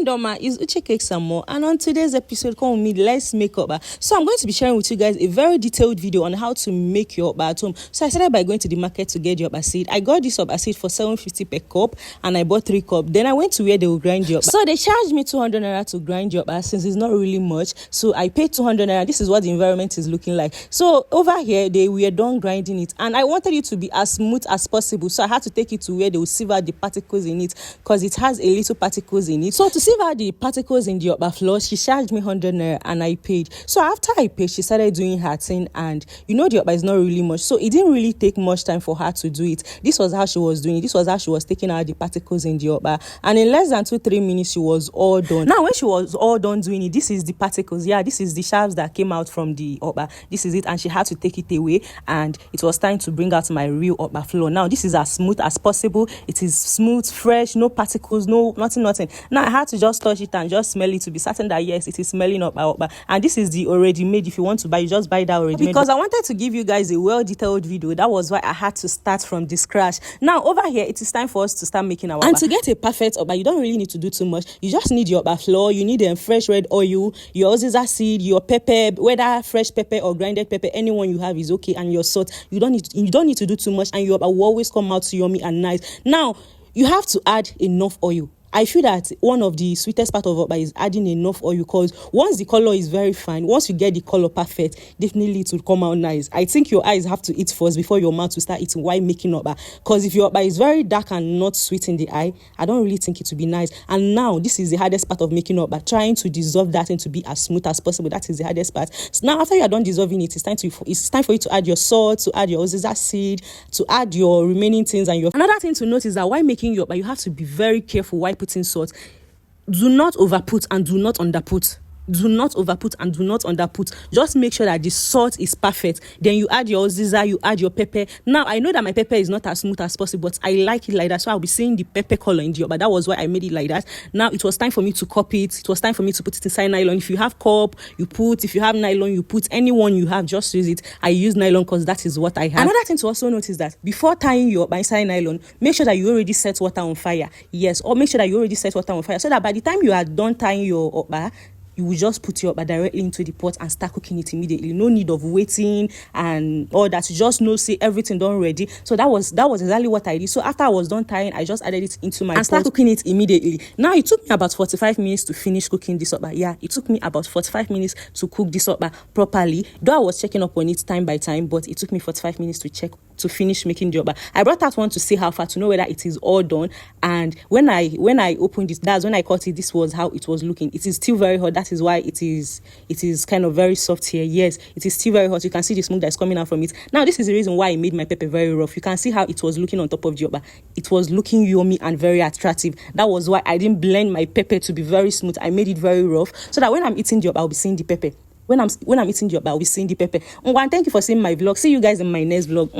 Doma, is Uche Cake some more, and on today's episode, come with me, let's make Okpa. So I'm going to be sharing with you guys a very detailed video on how to make your Okpa at home. So I started by going to the market to get the Okpa seed. I got this Okpa seed for 750 per cup, and I bought 3 cups. Then I went to where they will grind the Okpa. So they charged me 200 naira to grind the Okpa, since it's not really much. So I paid 200 naira. This is what the environment is looking like. So over here, they were done grinding it, and I wanted it to be as smooth as possible. So I had to take it to where they will sieve out the particles in it, because it has a little particles in it. So to sieve out the particles in the Okpa flour, she charged me 100 naira, and I paid. So after I paid, she started doing her thing, and the Okpa is not really much, so it didn't really take much time for her to do it. This was how she was doing it. This was how she was taking out the particles in the Okpa, and in less than 2-3 minutes she was all done. Now when she was all done doing it, this is the particles. Yeah, this is the shards that came out from the Okpa. This is it, and she had to take it away, and it was time to bring out my real Okpa flour. Now this is as smooth as possible. It is smooth, fresh, no particles, no nothing. Now I had to just touch it and just smell it to be certain that yes, it is smelling Okpa. And this is the already made. If you want to buy, you just buy that already made. Because I wanted to give you guys a well detailed video, that was why I had to start from the scratch. Now over here, it is time for us to start making our Okpa. And to get a perfect Okpa, you don't really need to do too much. You just need your Okpa flour, you need fresh red oil, your oziza seed, your pepper, whether fresh pepper or grinded pepper, anyone you have is okay, and your salt. You don't need to do too much, and your Okpa will always come out yummy and nice. Now you have to add enough oil. I feel that one of the sweetest part of Okpa is adding enough oil, because once the color is very fine, once you get the color perfect, definitely it will come out nice. I think your eyes have to eat first before your mouth will start eating while making Okpa, because if your Okpa is very dark and not sweet in the eye, I don't really think it will be nice. And now this is the hardest part of making Okpa, trying to dissolve that and to be as smooth as possible. That is the hardest part. So now after you are done dissolving it, it's time for you to add your salt, to add your oziza seed, to add your remaining things. And another thing to note is that while making your Okpa, you have to be very careful while putting salt. Do not overput and do not underput. Do not overput and do not underput. Just make sure that the salt is perfect. Then you add your oziza, you add your pepper. Now I know that my pepper is not as smooth as possible, but I like it like that, so I'll be seeing the pepper color in the Okpa. That was why I made it like that. Now it was time for me to cup it. It was time for me to put it inside nylon. If you have cup, you put. If you have nylon, you put. Anyone you have, just use it. I use nylon because that is what I have. Another thing to also note is that before tying your Okpa inside nylon, make sure that you already set water on fire. Yes, or make sure that you already set water on fire, so that by the time you are done tying your Okpa, you will just put your Okpa directly into the pot and start cooking it immediately. No need of waiting and all that. You just know, say everything done ready. So that was exactly what I did. So after I was done tying, I just added it into my pot and start cooking it immediately. Now it took me about 45 minutes to finish cooking this Okpa. Yeah, it took me about 45 minutes to cook this Okpa properly. Though I was checking up on it time by time, but it took me 45 minutes to finish making the Okpa. I brought out one to see how far, to know whether it is all done. And when I opened it, that's when I cut it. This was how it was looking. It is still very hot. That is why it is kind of very soft here. Yes, it is still very hot. You can see the smoke that's coming out from it. Now this is the reason why I made my pepper very rough. You can see how it was looking on top of the Okpa. It was looking yummy and very attractive. That was why I didn't blend my pepper to be very smooth. I made it very rough, so that when I'm eating the Okpa, I'll be seeing the pepper. When I'm eating the Okpa, I'll be seeing the pepper. And thank you for seeing my vlog. See you guys in my next vlog.